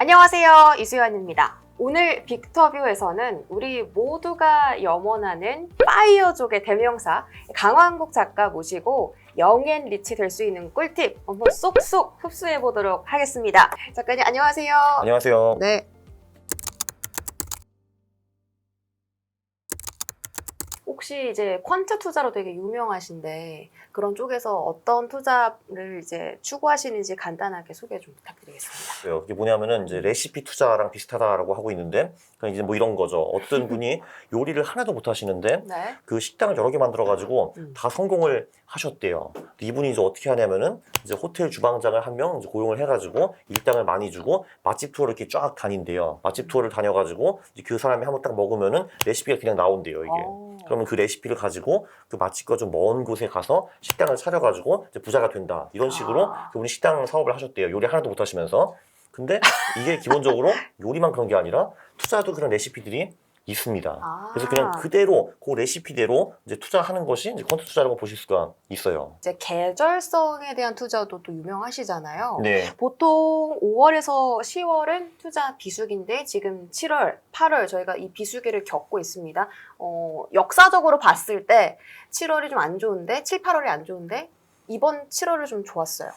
안녕하세요, 이수연입니다. 오늘 빅터뷰에서는 우리 모두가 염원하는 파이어족의 대명사 강왕국 작가 모시고 영앤 리치 될 수 있는 꿀팁 한번 쏙쏙 흡수해 보도록 하겠습니다. 작가님 안녕하세요. 안녕하세요. 네. 혹시 이제 퀀트 투자로 되게 유명하신데 그런 쪽에서 어떤 투자를 이제 추구하시는지 간단하게 소개 좀 부탁드리겠습니다. 이게 뭐냐면은 이제 레시피 투자랑 비슷하다라고 하고 있는데, 그러니까 이제 뭐 이런 거죠. 어떤 분이 요리를 하나도 못 하시는데 네. 그 식당을 여러 개 만들어가지고 다 성공을 하셨대요. 근데 이분이 이제 어떻게 하냐면은 이제 호텔 주방장을 한 명 이제 고용을 해가지고 일당을 많이 주고 맛집 투어를 이렇게 쫙 다닌대요. 맛집 투어를 다녀가지고 이제 그 사람이 한번 딱 먹으면은 레시피가 그냥 나온대요, 이게. 그러면 그 레시피를 가지고 그 맛집과 좀 먼 곳에 가서 식당을 차려가지고 이제 부자가 된다. 이런 식으로 그분이 식당 사업을 하셨대요. 요리 하나도 못 하시면서. 근데 이게 기본적으로 요리만 그런 게 아니라 투자도 그런 레시피들이 있습니다. 그래서 그냥 그대로 그 레시피대로 이제 투자하는 것이 이제 퀀트 투자라고 보실 수가 있어요. 이제 계절성에 대한 투자도 또 유명하시잖아요. 네. 보통 5월에서 10월은 투자 비수기인데 지금 7월, 8월 저희가 이 비수기를 겪고 있습니다. 역사적으로 봤을 때 7월이 좀 안 좋은데 7, 8월이 안 좋은데 이번 7월은 좀 좋았어요.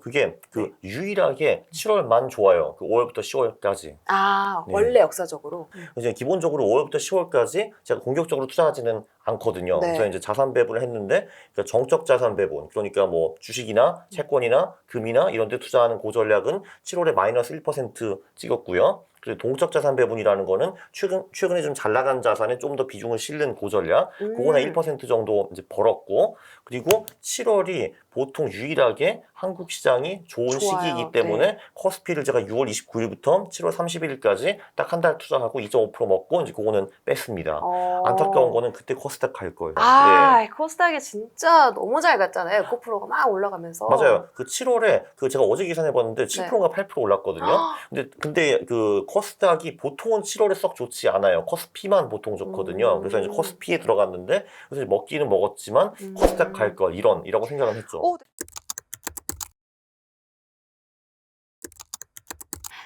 그게 그 유일하게 7월만 좋아요. 그 5월부터 10월까지. 네. 원래 역사적으로. 이제 기본적으로 5월부터 10월까지 제가 공격적으로 투자하지는 않거든요. 네. 그래서 이제 자산 배분을 했는데, 그러니까 정적 자산 배분, 그러니까 뭐 주식이나 채권이나 금이나 이런 데 투자하는 그 전략은 7월에 마이너스 1% 찍었고요. 그리고 동적 자산 배분이라는 거는 최근에 좀 잘 나간 자산에 좀 더 비중을 실는 그 전략, 그거는 1% 정도 이제 벌었고, 그리고 7월이 보통 유일하게 한국 시장이 좋은 좋아요. 시기이기 때문에 네. 커스피를 제가 6월 29일부터 7월 31일까지 딱 한 달 투자하고 2.5% 먹고 이제 그거는 뺐습니다. 안타까운 거는 그때 코스닥 갈 거예요. 네. 코스닥이 진짜 너무 잘 갔잖아요. 에코프로가 막 올라가면서. 맞아요. 그 7월에 그 제가 어제 계산해봤는데 7%가 8% 올랐거든요. 근데 그 코스닥이 보통은 7월에 썩 좋지 않아요. 코스피만 보통 좋거든요. 그래서 이제 코스피에 들어갔는데 그래서 먹기는 먹었지만 코스닥 갈 걸 이라고 생각을 했죠.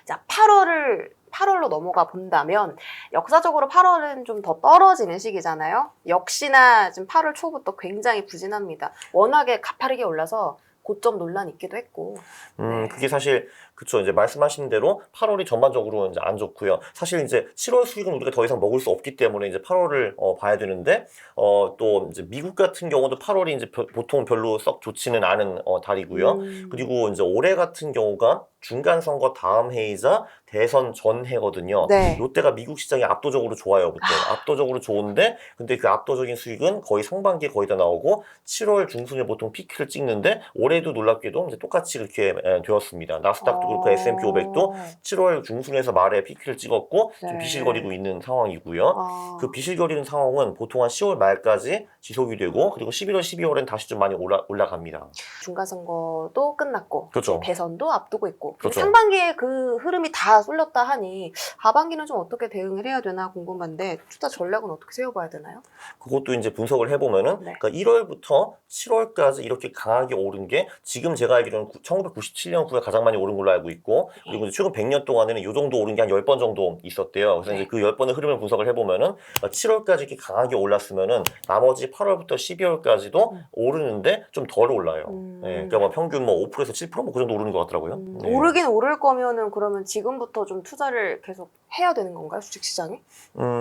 자, 8월로 넘어가 본다면 역사적으로 8월은 좀 더 떨어지는 시기잖아요. 역시나 지금 8월 초부터 굉장히 부진합니다. 워낙에 가파르게 올라서 고점 논란이 있기도 했고. 네. 그게 사실 그쵸. 이제 말씀하신 대로 8월이 전반적으로 이제 안 좋고요. 사실 이제 7월 수익은 우리가 더 이상 먹을 수 없기 때문에 이제 8월을 봐야 되는데 또 이제 미국 같은 경우도 8월이 이제 보통 별로 썩 좋지는 않은 달이고요. 그리고 이제 올해 같은 경우가 중간 선거 다음 해이자 대선 전 해거든요. 네. 이때가 미국 시장이 압도적으로 좋아요. 보통 압도적으로 좋은데 근데 그 압도적인 수익은 거의 상반기에 거의 다 나오고 7월 중순에 보통 피크를 찍는데 올해도 놀랍게도 이제 똑같이 그렇게 되었습니다. 나스닥도 그렇고 S&P 500도 7월 중순에서 말에 피크를 찍었고 좀 네. 비실거리고 있는 상황이고요. 그 비실거리는 상황은 보통 한 10월 말까지 지속이 되고 그리고 11월, 12월엔 다시 좀 많이 올라갑니다. 중간 선거도 끝났고 그렇죠. 대선도 앞두고 있고 그렇죠. 상반기에 그 흐름이 다 쏠렸다 하니 하반기는 좀 어떻게 대응을 해야 되나 궁금한데 투자 전략은 어떻게 세워봐야 되나요? 그것도 이제 분석을 해보면은 네. 그러니까 1월부터 7월까지 이렇게 강하게 오른 게 지금 제가 알기로는 1997년 후에 가장 많이 오른 걸로 알고 있고 그리고 이제 최근 100년 동안에는 이 정도 오른 게 한 10번 정도 있었대요. 그래서 이제 그 10번의 흐름을 분석을 해보면은 7월까지 이렇게 강하게 올랐으면은 나머지 8월부터 12월까지도 오르는데 좀 덜 올라요. 네, 그러니까 뭐 평균 뭐 5%에서 7%뭐 그 정도 오르는 것 같더라고요. 네. 오르긴 오를 거면은 그러면 지금부터 좀 투자를 계속 해야 되는 건가요? 주식시장에?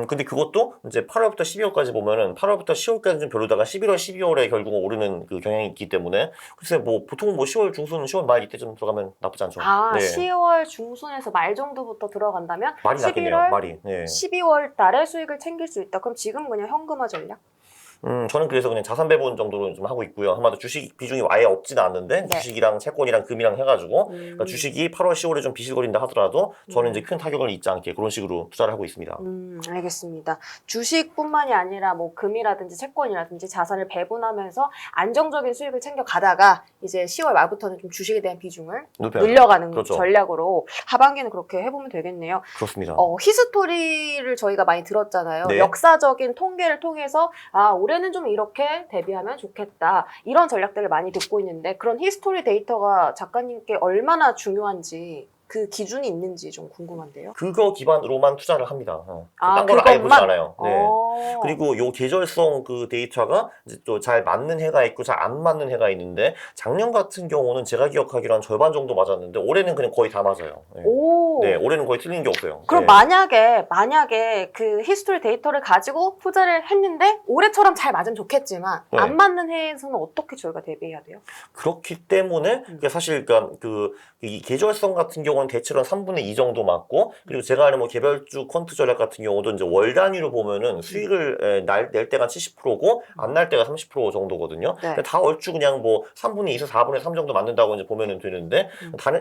근데 그것도 이제 8월부터 12월까지 보면은 8월부터 10월까지 좀 별로다가 11월, 12월에 결국 오르는 그 경향이 있기 때문에 글쎄 뭐 보통 뭐 10월 중순, 10월 말 이때쯤 들어가면 나쁘지 않죠. 네. 10월 중순에서 말 정도부터 들어간다면 말이 낫겠네요. 11월, 말이. 네. 12월 달에 수익을 챙길 수 있다. 그럼 지금 그냥 현금화 전략? 저는 그래서 그냥 자산 배분 정도로 좀 하고 있고요. 아마도 주식 비중이 아예 없지는 않는데 네. 주식이랑 채권이랑 금이랑 해가지고 그러니까 주식이 8월, 10월에 좀 비실거린다 하더라도 저는 이제 큰 타격을 입지 않게 그런 식으로 투자를 하고 있습니다. 알겠습니다. 주식뿐만이 아니라 뭐 금이라든지 채권이라든지 자산을 배분하면서 안정적인 수익을 챙겨 가다가 이제 10월 말부터는 좀 주식에 대한 비중을 늘려가는 그렇죠. 전략으로 하반기는 그렇게 해보면 되겠네요. 그렇습니다. 히스토리를 저희가 많이 들었잖아요. 네. 역사적인 통계를 통해서 올해는 좀 이렇게 대비하면 좋겠다. 이런 전략들을 많이 듣고 있는데 그런 히스토리 데이터가 작가님께 얼마나 중요한지 그 기준이 있는지 좀 궁금한데요. 그거 기반으로만 투자를 합니다. 아, 딴 걸 알고 그것만? 않아요. 네. 그리고 요 계절성 그 데이터가 이제 또 잘 맞는 해가 있고 잘 안 맞는 해가 있는데 작년 같은 경우는 제가 기억하기로 한 절반 정도 맞았는데 올해는 그냥 거의 다 맞아요. 네. 오. 네, 올해는 거의 틀린 게 없어요. 그럼 네. 만약에 그 히스토리 데이터를 가지고 투자를 했는데 올해처럼 잘 맞으면 좋겠지만 네. 안 맞는 해에서는 어떻게 저희가 대비해야 돼요? 그렇기 때문에 그러니까 사실 그러니까 이 계절성 같은 경우는 대체로 한 3분의 2 정도 맞고 그리고 제가 아는 뭐 개별주 퀀트 전략 같은 경우도 이제 월 단위로 보면은 수익을 낼 때가 70%고 안 날 때가 30% 정도거든요. 네. 다 얼추 그냥 뭐 3분의 2에서 4분의 3 정도 맞는다고 이제 보면은 되는데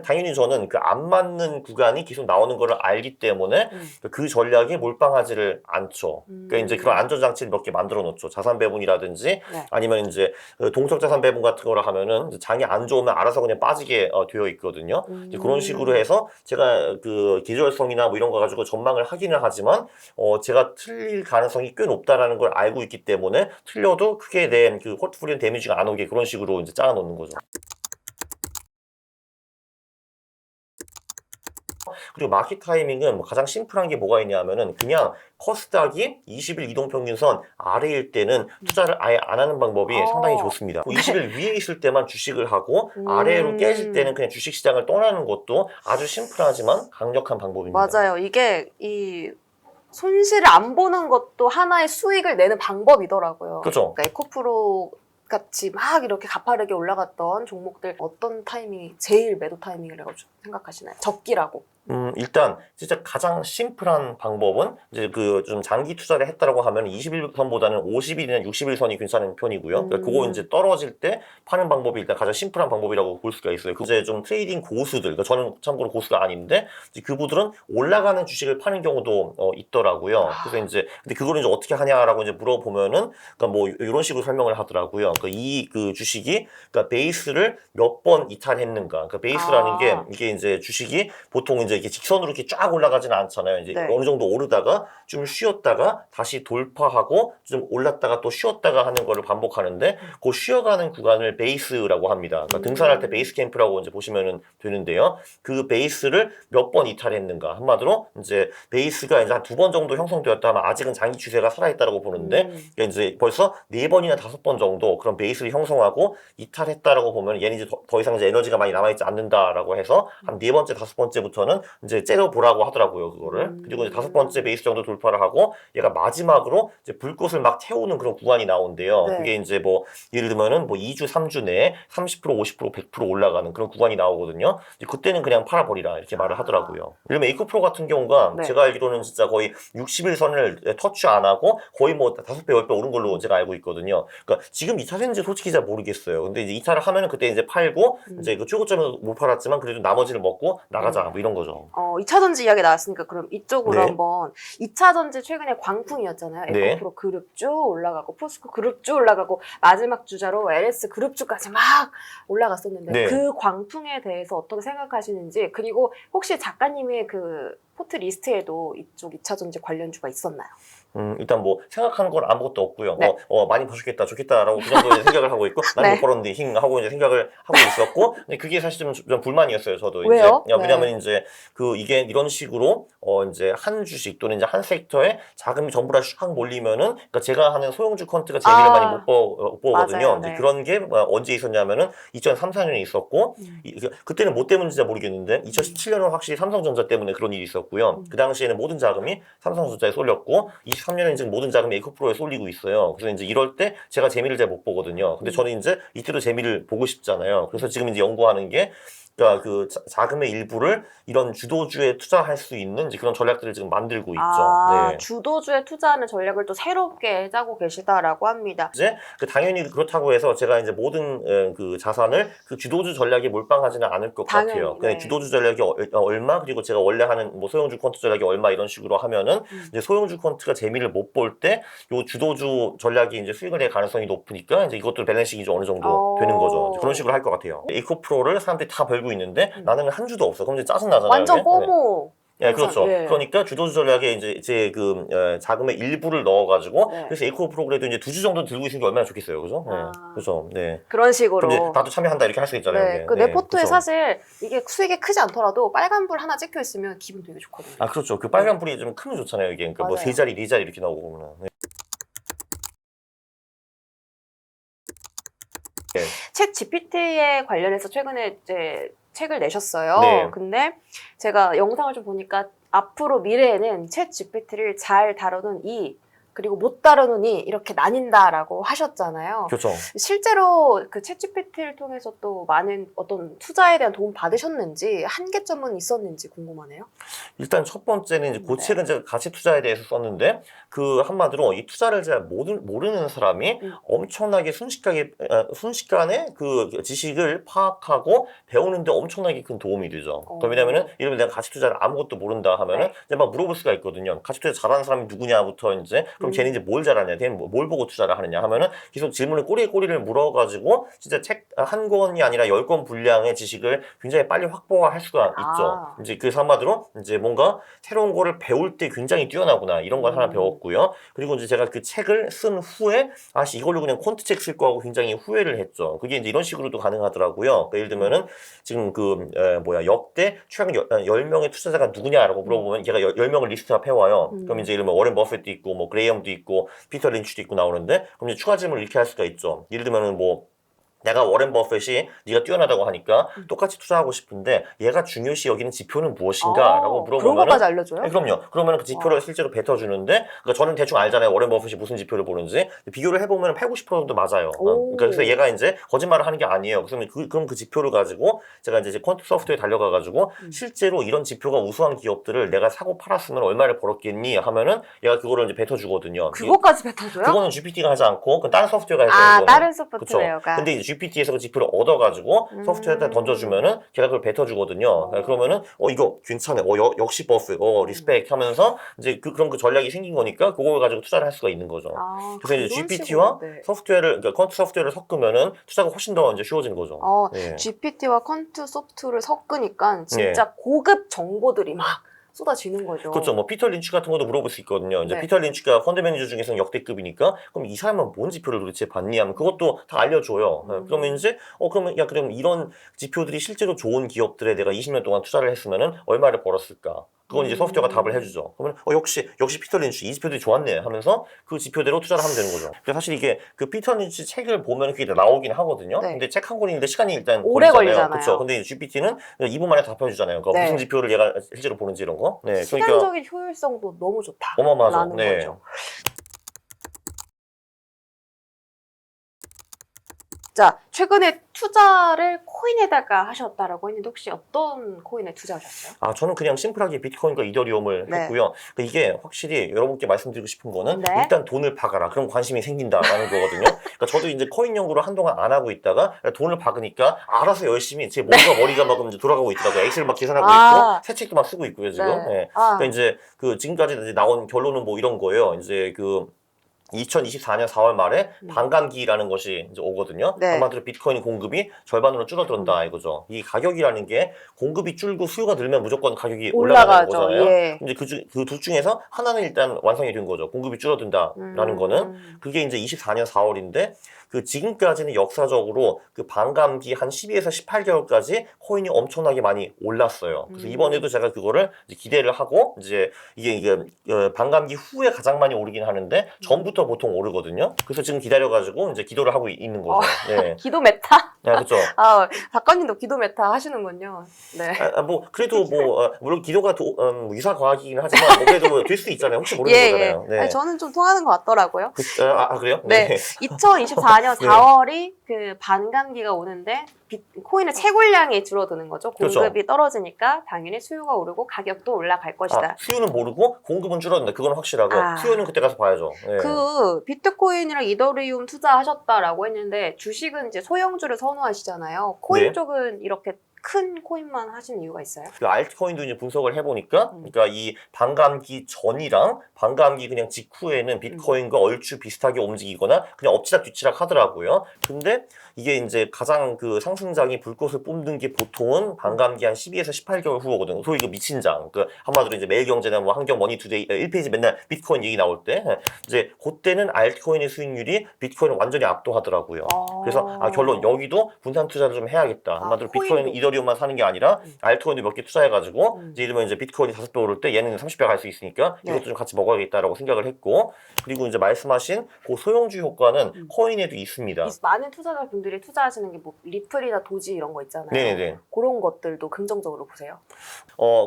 당연히 저는 그 안 맞는 구간이 계속 나오는 거를 알기 때문에 그 전략에 몰빵하지를 않죠. 그러니까 이제 그런 안전장치를 몇 개 만들어 놓죠. 자산 배분이라든지 네. 아니면 아니면 이제 동적 자산 배분 같은 거를 하면은 이제 장이 안 좋으면 알아서 그냥 빠지게 되어 있거든요. 이제 그런 식으로 해서 제가 그 계절성이나 뭐 이런 거 가지고 전망을 하기는 하지만 제가 틀릴 가능성이 꽤 높다라는 걸 알고 있기 때문에 틀려도 크게 내 그 포트폴리오 데미지가 안 오게 그런 식으로 이제 짜아 놓는 거죠. 그리고 마켓 타이밍은 뭐 가장 심플한 게 뭐가 있냐면은 그냥 코스닥이 20일 이동평균선 아래일 때는 투자를 아예 안 하는 방법이 상당히 좋습니다. 20일 위에 있을 때만 주식을 하고 아래로 깨질 때는 그냥 주식시장을 떠나는 것도 아주 심플하지만 강력한 방법입니다. 맞아요. 이게 이 손실을 안 보는 것도 하나의 수익을 내는 방법이더라고요. 그렇죠. 그러니까 에코프로 같이 막 이렇게 가파르게 올라갔던 종목들 어떤 타이밍이 제일 매도 타이밍이라고 생각하시나요? 적기라고. 일단 진짜 가장 심플한 방법은 이제 그 좀 장기 투자를 했다라고 하면 21선보다는 50일이나 60일선이 괜찮은 편이고요. 그러니까 그거 이제 떨어질 때 파는 방법이 일단 가장 심플한 방법이라고 볼 수가 있어요. 이제 좀 트레이딩 고수들, 그러니까 저는 참고로 고수가 아닌데 이제 그분들은 올라가는 주식을 파는 경우도 있더라고요. 그래서 이제 근데 그거를 이제 어떻게 하냐라고 이제 물어보면은 그러니까 뭐 이런 식으로 설명을 하더라고요. 그러니까 그 주식이 그러니까 베이스를 몇 번 이탈했는가. 그러니까 베이스라는 게 이게 이제 주식이 보통 이제 이렇게 직선으로 이렇게 쫙 올라가지는 않잖아요. 이제 네. 어느 정도 오르다가 좀 쉬었다가 다시 돌파하고 좀 올랐다가 또 쉬었다가 하는 거를 반복하는데 그 쉬어가는 구간을 베이스라고 합니다. 그러니까 등산할 때 베이스 캠프라고 이제 보시면 되는데요. 그 베이스를 몇 번 이탈했는가. 한마디로 이제 베이스가 이제 한 2번 정도 형성되었다 하면 아직은 장기 추세가 살아있다라고 보는데 그러니까 이제 벌써 4번이나 5번 정도 그런 베이스를 형성하고 이탈했다라고 보면 얘는 이제 더 이상 이제 에너지가 많이 남아있지 않는다라고 해서 한 4번째, 5번째부터는 이제 째려보라고 하더라고요, 그거를. 그리고 이제 5번째 베이스 정도 돌파를 하고 얘가 마지막으로 이제 불꽃을 막 태우는 그런 구간이 나온대요. 네. 그게 이제 뭐 예를 들면은 뭐 2주, 3주 내에 30%, 50%, 100% 올라가는 그런 구간이 나오거든요. 이제 그때는 그냥 팔아버리라 이렇게 말을 하더라고요. 예를 들면 에이코프로 같은 경우가 네. 제가 알기로는 진짜 거의 60일선을 터치 안 하고 거의 뭐 5배, 10배 오른 걸로 제가 알고 있거든요. 그러니까 지금 이탈했는지 솔직히 잘 모르겠어요. 근데 이제 이탈을 하면은 그때 이제 팔고 이제 그 최고점을 못 팔았지만 그래도 나머지를 먹고 나가자 뭐 이런 거죠. 2차전지 이야기 나왔으니까 그럼 이쪽으로 네. 한번 2차전지 최근에 광풍이었잖아요. 네. 에코프로 그룹 쭉 올라가고 포스코 그룹 쭉 올라가고 마지막 주자로 LS 그룹 쭉까지 막 올라갔었는데 네. 그 광풍에 대해서 어떻게 생각하시는지 그리고 혹시 작가님의 그 포트 리스트에도 이쪽 2차전지 관련주가 있었나요? 일단 뭐 생각하는 건 아무것도 없고요. 네. 많이 버셨겠다, 좋겠다라고 그 정도 이제 생각을 하고 있고, 나는 네. 못 벌었는데 힝 하고 이제 생각을 하고 있었고, 근데 그게 사실 좀 불만이었어요, 저도. 왜요? 이제. 네. 왜냐면 이제 이게 이런 식으로 이제 한 주식 또는 이제 한 섹터에 자금이 전부 다 샥 몰리면은, 그러니까 제가 하는 소형주 펀트가 재미를 많이 못 보거든요. 맞아요, 이제 네. 그런 게 언제 있었냐면은 2003, 4년에 있었고, 그때는 뭐 때문인지 잘 모르겠는데 2017년은 확실히 삼성전자 때문에 그런 일이 있었고요. 그 당시에는 모든 자금이 삼성전자에 쏠렸고 23년에는 지금 모든 자금이 에코프로에 쏠리고 있어요. 그래서 이제 이럴 때 제가 재미를 잘 못 보거든요. 근데 저는 이제 이때도 재미를 보고 싶잖아요. 그래서 지금 이제 연구하는 게 그러니까 그 자금의 일부를 이런 주도주에 투자할 수 있는 이제 그런 전략들을 지금 만들고 있죠. 네. 주도주에 투자하는 전략을 또 새롭게 짜고 계시다라고 합니다. 이제 당연히 그렇다고 해서 제가 이제 모든 그 자산을 그 주도주 전략에 몰빵하지는 않을 것 당연히, 같아요. 네. 주도주 전략이 얼마 그리고 제가 원래 하는 뭐 소형주 퀀트 전략이 얼마 이런 식으로 하면은 이제 소형주 퀀트가 재미를 못 볼 때 요 주도주 전략이 이제 수익을 낼 가능성이 높으니까 이제 이것도 밸런싱이 좀 어느 정도 되는 거죠. 이제 그런 식으로 할 것 같아요. 에코프로를 사람들이 다 벌고 있는데 나는 한 주도 없어. 그럼 이제 짜증 나잖아요. 완전 이게? 뽀모. 예, 그렇죠. 네. 그러니까 주도주 전략에 이제 그 자금의 일부를 넣어가지고 네. 그래서 에이코 프로그램도 이제 2주 정도 들고 있는 게 얼마나 좋겠어요, 그죠? 네, 아. 그렇죠. 네. 그런 식으로. 그럼 이제 나도 참여한다 이렇게 할 수 있잖아요. 네, 이게. 그 내 포트에 그렇죠. 사실 이게 수익이 크지 않더라도 빨간불 하나 찍혀 있으면 기분 되게 좋거든요. 아, 그렇죠. 그 빨간 불이 좀 크면 좋잖아요, 이게. 그러니까 뭐 맞아요. 3자리, 4자리 이렇게 나오고 보면. 네. 네. 챗 GPT에 관련해서 최근에 이제 책을 내셨어요. 네. 근데 제가 영상을 좀 보니까 앞으로 미래에는 챗 GPT를 잘 다루는 이 그리고 못 다루는 이 이렇게 나뉜다라고 하셨잖아요. 그렇죠. 실제로 그 챗 GPT를 통해서 또 많은 어떤 투자에 대한 도움 받으셨는지 한계점은 있었는지 궁금하네요. 일단 첫 번째는 이제 그 네. 책은 제가 가치 투자에 대해서 썼는데 그 한마디로 이 투자를 잘 모르는 사람이 엄청나게 순식간에 그 지식을 파악하고 배우는데 엄청나게 큰 도움이 되죠. 왜냐면은 이러면 내가 가치 투자를 아무것도 모른다 하면은 네. 이제 막 물어볼 수가 있거든요. 가치 투자 잘하는 사람이 누구냐부터 이제 그럼 걔는 이제 뭘 잘하냐, 걔는 뭘 보고 투자를 하느냐 하면은 계속 질문을 꼬리를 물어가지고 진짜 책 한 권이 아니라 10권 분량의 지식을 굉장히 빨리 확보할 수가 있죠. 이제 그 한마디로 이제 뭔가 새로운 거를 배울 때 굉장히 뛰어나구나 이런 걸 하나 배웠고요. 그리고 이제 제가 그 책을 쓴 후에 아씨 이걸로 그냥 콘트 책 쓸 거하고 굉장히 후회를 했죠. 그게 이제 이런 식으로도 가능하더라고요. 그러니까 예를 들면은 지금 그 역대 최근 10명의 투자자가 누구냐라고 물어보면 걔가 10명을 리스트업 해와요. 그럼 이제 예를 들면 워렌 버핏도 있고 뭐 그레이엄도 있고 피터 린치도 있고 나오는데 그럼 이제 추가 질문을 이렇게 할 수가 있죠. 예를 들면은 뭐 내가 워렌 버핏이 네가 뛰어나다고 하니까 똑같이 투자하고 싶은데 얘가 중요시 여기는 지표는 무엇인가? 라고 그런 물어보면은 것까지 알려줘요? 네, 그럼요. 그러면 그 지표를 실제로 뱉어주는데 그러니까 저는 대충 알잖아요. 워렌 버핏이 무슨 지표를 보는지 비교를 해보면 80, 90% 정도 맞아요. 그러니까 그래서 얘가 이제 거짓말을 하는 게 아니에요. 그럼 그 지표를 가지고 제가 이제 퀀트 소프트웨어에 달려가가지고 실제로 이런 지표가 우수한 기업들을 내가 사고 팔았으면 얼마를 벌었겠니? 하면은 얘가 그거를 이제 뱉어주거든요. 그거까지 뱉어줘요? 그거는 GPT가 하지 않고 그건 다른 소프트웨어가 해줘요. 아, 그거는. 다른 그쵸? 소프트웨어가. 근데 이제 GPT에서 그 지표를 얻어가지고 소프트웨어에다 던져주면은 걔가 그걸 뱉어주거든요. 그러면은 이거 괜찮아. 역시 버핏. 리스펙 하면서 이제 그런 그 전략이 생긴 거니까 그걸 가지고 투자를 할 수가 있는 거죠. 그래서 이제 GPT와 소프트웨어를 그러니까 퀀트 소프트웨어를 섞으면은 투자가 훨씬 더 이제 쉬워지는 거죠. 네. GPT와 퀀트 소프트를 섞으니까 진짜 고급 정보들이 막 쏟아지는 거죠. 그렇죠. 뭐 피터 린치 같은 것도 물어볼 수 있거든요. 이제 네. 피터 린치가 펀드 매니저 중에서는 역대급이니까 그럼 이 사람은 뭔 지표를 도대체 봤니? 하면 그것도 다 알려줘요. 그러면 이제 그럼 이런 지표들이 실제로 좋은 기업들에 내가 20년 동안 투자를 했으면은 얼마를 벌었을까? 그건 이제 소프트웨어가 답을 해주죠. 그러면 역시 피터 린치 이 지표들이 좋았네 하면서 그 지표대로 투자를 하면 되는 거죠. 근데 사실 이게 그 피터 린치 책을 보면 그게 나오긴 하거든요. 네. 근데 책 한 권인데 시간이 일단 오래 걸리잖아요. 그렇죠. 근데 GPT는 2분 만에 답해주잖아요. 그러니까 무슨 지표를 얘가 실제로 보는지 이런 거. 네. 시간적인 효율성도 너무 좋다. 어마어마하죠. 라는 네. 거죠. 자, 최근에 투자를 코인에다가 하셨다라고 했는데 혹시 어떤 코인에 투자하셨어요? 저는 그냥 심플하게 비트코인과 이더리움을 했고요. 그러니까 이게 확실히 여러분께 말씀드리고 싶은 거는 일단 돈을 박아라. 그럼 관심이 생긴다라는 거거든요. 그러니까 저도 이제 코인 연구를 한동안 안 하고 있다가 돈을 박으니까 알아서 열심히 제 머리가 막 이제 돌아가고 있더라고요. 엑셀 막 계산하고 있고 새 책도 막 쓰고 있고요 지금. 네. 그러니까 이제 그 지금까지 이제 나온 결론은 뭐 이런 거예요. 이제 그 2024년 4월 말에 반감기라는 것이 이제 오거든요. 한마디로 비트코인 공급이 절반으로 줄어든다 이거죠. 이 가격이라는 게 공급이 줄고 수요가 늘면 무조건 가격이 올라가는 거잖아요. 예. 근데 그 둘 중에서 하나는 일단 완성이 된 거죠. 공급이 줄어든다라는 거는 그게 이제 24년 4월인데 그 지금까지는 역사적으로 그 반감기 한 12에서 18개월까지 코인이 엄청나게 많이 올랐어요. 그래서 이번에도 제가 그거를 이제 기대를 하고 이제 이게 반감기 후에 가장 많이 오르긴 하는데 전부터 보통 오르거든요. 그래서 지금 기다려가지고 이제 기도를 하고 있는 거죠. 네. 기도 메타? 네, 그렇죠. 작가님도 기도 메타 하시는군요. 네. 뭐 그래도 물론 기도가 유사 과학이긴 하지만 뭐 그래도 될 수 있잖아요. 혹시 모르는 거잖아요. 네. 아니, 저는 좀 통하는 것 같더라고요. 그래요? 네. 2024년 4월이 그 반감기가 오는데 비트코인의 채굴량이 줄어드는 거죠. 공급이 떨어지니까 당연히 수요가 오르고 가격도 올라갈 것이다. 수요는 모르고 공급은 줄어든다. 그건 확실하고 수요는 그때 가서 봐야죠. 네. 그 비트코인이랑 이더리움 투자하셨다라고 했는데 주식은 이제 소형주를 선호하시잖아요. 코인 쪽은 이렇게 큰 코인만 하시는 이유가 있어요? 그 알트코인도 이제 분석을 해보니까, 그러니까 이 반감기 전이랑 반감기 그냥 직후에는 비트코인과 얼추 비슷하게 움직이거나 그냥 엎치락 뒤치락 하더라고요. 근데 이게 이제 가장 그 상승장이 불꽃을 뿜는 게 보통은 반감기 한 12에서 18개월 후거든요. 소위 그 미친 장. 그 한마디로 이제 매일경제나 뭐 환경 머니투데이 1페이지 맨날 비트코인 얘기 나올 때 이제 그때는 알트코인의 수익률이 비트코인을 완전히 압도하더라고요. 그래서 결론 여기도 분산 투자를 좀 해야겠다. 한마디로 비트코인, 이더리움만 사는 게 아니라 알트코인도 몇 개 투자해가지고 이제 이러면 이제 비트코인이 5배 오를 때 얘는 30배 갈 수 있으니까 이것도 좀 같이 먹어야겠다라고 생각을 했고, 그리고 이제 말씀하신 그 소형주 효과는 코인에도 있습니다. 많은 투자자분들이 투자하시는 게 뭐 리플이나 도지 이런 거 있잖아요. 네네. 그런 것들도 긍정적으로 보세요.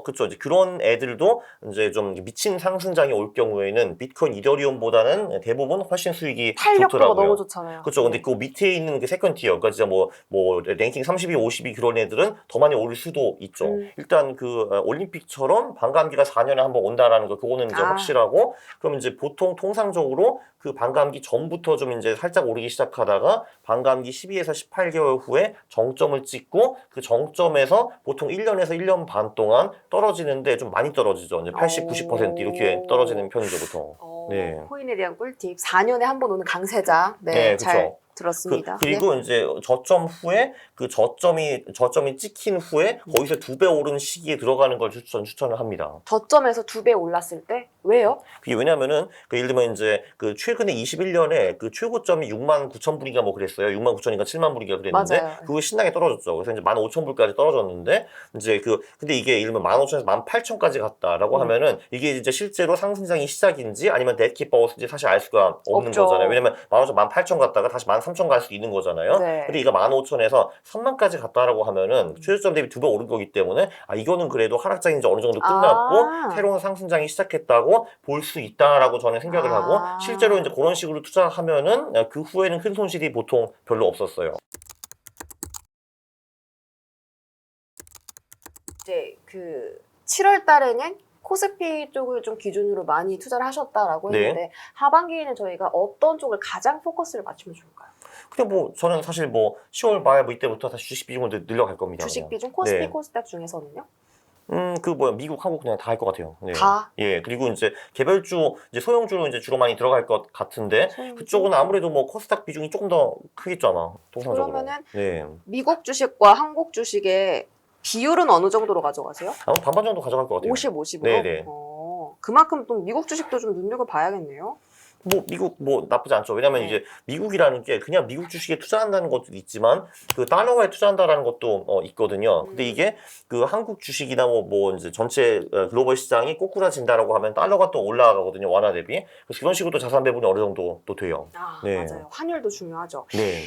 그렇죠. 이제 그런 애들도 이제 좀 미친 상승장이 올 경우에는 비트코인, 이더리움보다는 대부분 훨씬 수익이 탄력도가 좋더라고요. 너무 좋잖아요. 그렇죠. 근데 그 밑에 있는 그 세컨 티어, 그러니까 진짜 뭐 랭킹 32, 52 그런 애들은 더 많이 오를 수도 있죠. 일단 그 올림픽처럼 반감기가 4년에 한 번 온다라는 거, 그거는 이제 확실하고, 그럼 이제 보통 통상적으로 그 반감기 전부터 좀 이제 살짝 오르기 시작하다가 반감기 12에서 18개월 후에 정점을 찍고 그 정점에서 보통 1년에서 1년 반 동안 떨어지는데 좀 많이 떨어지죠. 이제 80, 90% 이렇게 떨어지는 편이죠, 보통. 네. 코인에 대한 꿀팁. 4년에 한 번 오는 강세장. 네, 네, 잘 그쵸. 들었습니다. 그리고 이제 저점 후에 그 저점이 찍힌 후에 거기서 2배 오른 시기에 들어가는 걸 추천을 합니다. 저점에서 2배 올랐을 때 왜요? 그게 왜냐면은 그 예를 들면 이제 그 최근에 21년에 그 최고점이 69,000불인가 뭐 그랬어요. 69,000인가 70,000불인가 그랬는데 맞아요. 그거 신나게 떨어졌죠. 그래서 이제 15,000불까지 떨어졌는데 이제 근데 이게 예를 들면 15,000에서 18,000까지 갔다라고 하면은 이게 이제 실제로 상승장이 시작인지 아니면 데드캣 바우스인지 사실 알 수가 없는 없죠. 거잖아요. 왜냐면 15,000, 18,000 갔다가 다시 13,000 갈 수도 있는 거잖아요. 네. 근데 이거 15,000에서 30,000까지 갔다라고 하면은 최저점 대비 2배 오른 거기 때문에 이거는 그래도 하락장이 이제 어느 정도 끝났고 새로운 상승장이 시작했다고 볼 수 있다라고 저는 생각을 하고, 실제로 이제 그런 식으로 투자하면은 그 후에는 큰 손실이 보통 별로 없었어요. 이제 그 7월 달에는 코스피 쪽을 좀 기준으로 많이 투자를 하셨다라고 했는데 하반기에는 저희가 어떤 쪽을 가장 포커스를 맞추면 좋을까요? 그냥 뭐 저는 사실 뭐 10월 말 뭐 이때부터 다시 주식 비중을 늘려갈 겁니다. 주식 그냥. 비중 코스피 코스닥 중에서는요? 미국, 한국 그냥 다 할 것 같아요. 네. 다? 예, 그리고 이제 개별주, 이제 소형주로 이제 주로 많이 들어갈 것 같은데, 그쪽은 아무래도 뭐 코스닥 비중이 조금 더 크겠죠, 아마. 통상적으로. 그러면은 네. 미국 주식과 한국 주식의 비율은 어느 정도로 가져가세요? 아마 반반 정도 가져갈 것 같아요. 50, 50으로? 네네. 그만큼 또 미국 주식도 좀 눈여겨봐야겠네요. 뭐 미국 뭐 나쁘지 않죠. 왜냐면 이제 미국이라는 게 그냥 미국 주식에 투자한다는 것도 있지만 그 달러화에 투자한다라는 것도 있거든요. 근데 이게 그 한국 주식이나 뭐 이제 전체 글로벌 시장이 꼬꾸라진다라고 하면 달러가 또 올라가거든요. 원화 대비. 그래서 그런 식으로 자산 배분이 어느 정도 또 돼요. 네. 맞아요. 환율도 중요하죠. 네.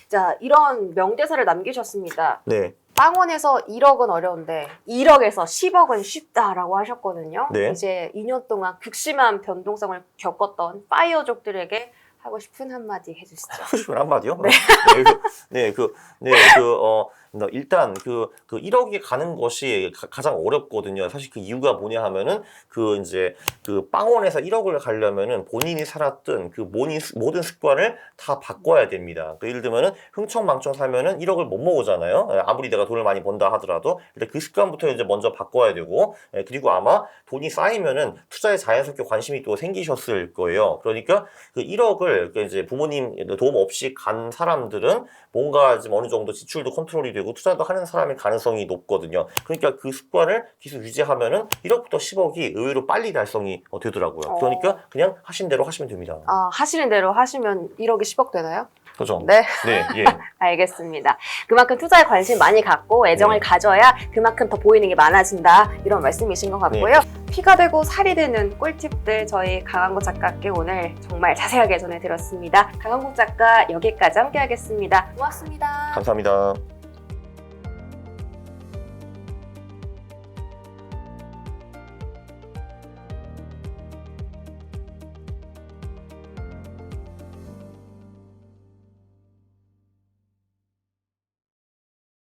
자, 이런 명대사를 남기셨습니다. 네. 빵원에서 1억은 어려운데 1억에서 10억은 쉽다라고 하셨거든요. 네. 이제 2년 동안 극심한 변동성을 겪었던 파이어족들에게 하고 싶은 한마디 해주시죠. 하고 싶은 한마디요? 일단 그 1억이 가는 것이 가장 어렵거든요. 사실 그 이유가 뭐냐 하면은 이제 빵원에서 1억을 가려면은 본인이 살았던 그 모든 습관을 다 바꿔야 됩니다. 예를 들면은 흥청망청 살면은 1억을 못 모으잖아요. 아무리 내가 돈을 많이 번다 하더라도 일단 그 습관부터 이제 먼저 바꿔야 되고, 그리고 아마 돈이 쌓이면은 투자에 자연스럽게 관심이 또 생기셨을 거예요. 그러니까 그 1억을 이제 부모님 도움 없이 간 사람들은 뭔가 좀 어느 정도 지출도 컨트롤이 되고 투자도 하는 사람의 가능성이 높거든요. 그러니까 그 습관을 계속 유지하면은 1억부터 10억이 의외로 빨리 달성이 되더라고요. 그러니까 그냥 하신 대로 하시면 됩니다. 하시는 대로 하시면 1억이 10억 되나요? 그죠? 네. 네, 예. 알겠습니다. 그만큼 투자에 관심 많이 갖고 애정을 가져야 그만큼 더 보이는 게 많아진다. 이런 말씀이신 것 같고요. 피가 되고 살이 되는 꿀팁들 저희 강한국 작가께 오늘 정말 자세하게 전해드렸습니다. 강한국 작가 여기까지 함께 하겠습니다. 고맙습니다. 감사합니다.